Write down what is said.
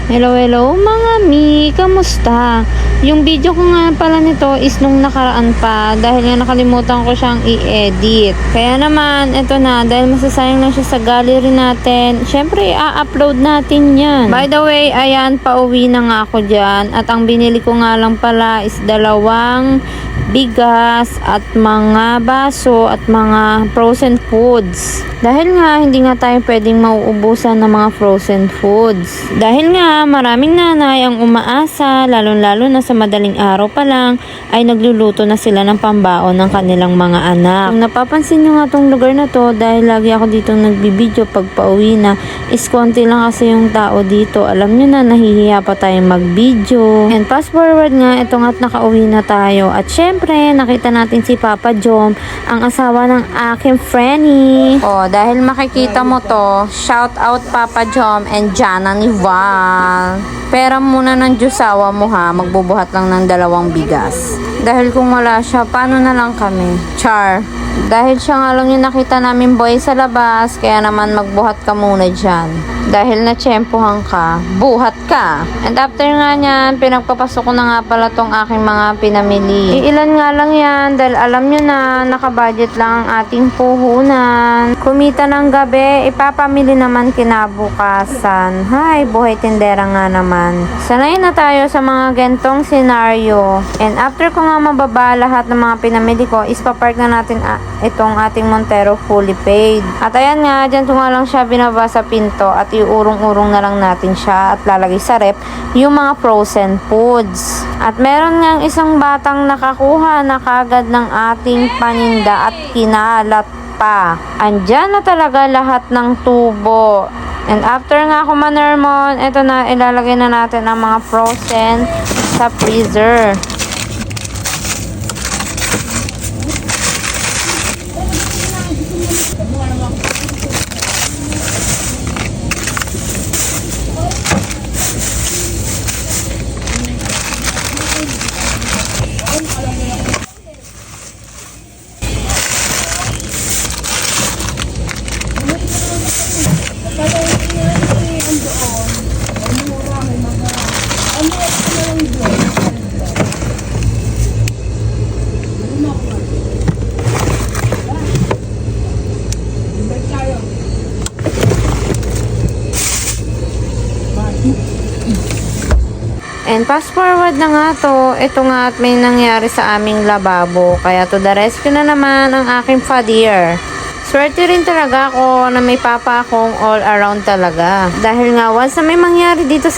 Hello, hello mga mi! Kamusta? Yung video ko nga pala nito is nung nakaraan pa dahil nga nakalimutan ko siyang i-edit. Kaya naman, eto na, dahil masasayang lang siya sa gallery natin, syempre i-upload natin yan. By the way, ayan, pauwi na nga ako dyan. At ang binili ko nga lang pala is 2 bigas at mga baso at mga frozen foods. Dahil nga hindi nga tayo pwedeng mauubusan ng mga frozen foods. Dahil nga maraming nanay ang umaasa, lalo-lalo na sa madaling araw pa lang ay nagluluto na sila ng pambaon ng kanilang mga anak. Kung napapansin nyo nga tong lugar na to, dahil lagi ako dito nagbibideo pag pauwi na, is konti lang kasi yung tao dito. Alam nyo na, nahihiya pa tayong mag-video. And fast forward nga, ito nga't nakauwi na tayo. At syempre, nakita natin si Papa Jom, ang asawa ng aking Frenny. Oh, dahil makikita mo to, shout out Papa Jom and Jana ni Val. Pera muna ng Diyosawa mo ha, magbubuhat lang ng 2 bigas. Dahil kung wala siya, paano na lang kami? Char. Dahil siya nga lang yung nakita namin boy sa labas, kaya naman magbuhat ka muna dyan. Dahil natsyempohan ka, buhat ka. And after nga niyan, pinagpapasok ko na nga pala tong aking mga pinamili. Ilan nga lang yan, dahil alam nyo na, nakabudget lang ang ating puhunan. Kumita ng gabi, ipapamili naman kinabukasan. Hay, buhay tindera nga naman. Sanay na tayo sa mga gentong senaryo. And after ko nga mababa lahat ng mga pinamili ko, is papark na natin itong ating Montero fully paid. At ayan nga, dyan ko nga lang siya binaba sa pinto at iurong-urong na lang natin siya at lalagay sa rep yung mga frozen foods. At meron nga isang batang nakakuha na kagad ng ating paninda at kinalat pa. Andyan na talaga lahat ng tubo. And after nga kumanermon, ito na, ilalagay na natin ang mga frozen sa freezer. And fast forward na nga to, ito nga at may nangyari sa aming lababo. Kaya to the rescue na naman ang aking father. Swerte rin talaga ako na may papa akong all around talaga. Dahil nga once na may mangyari dito sa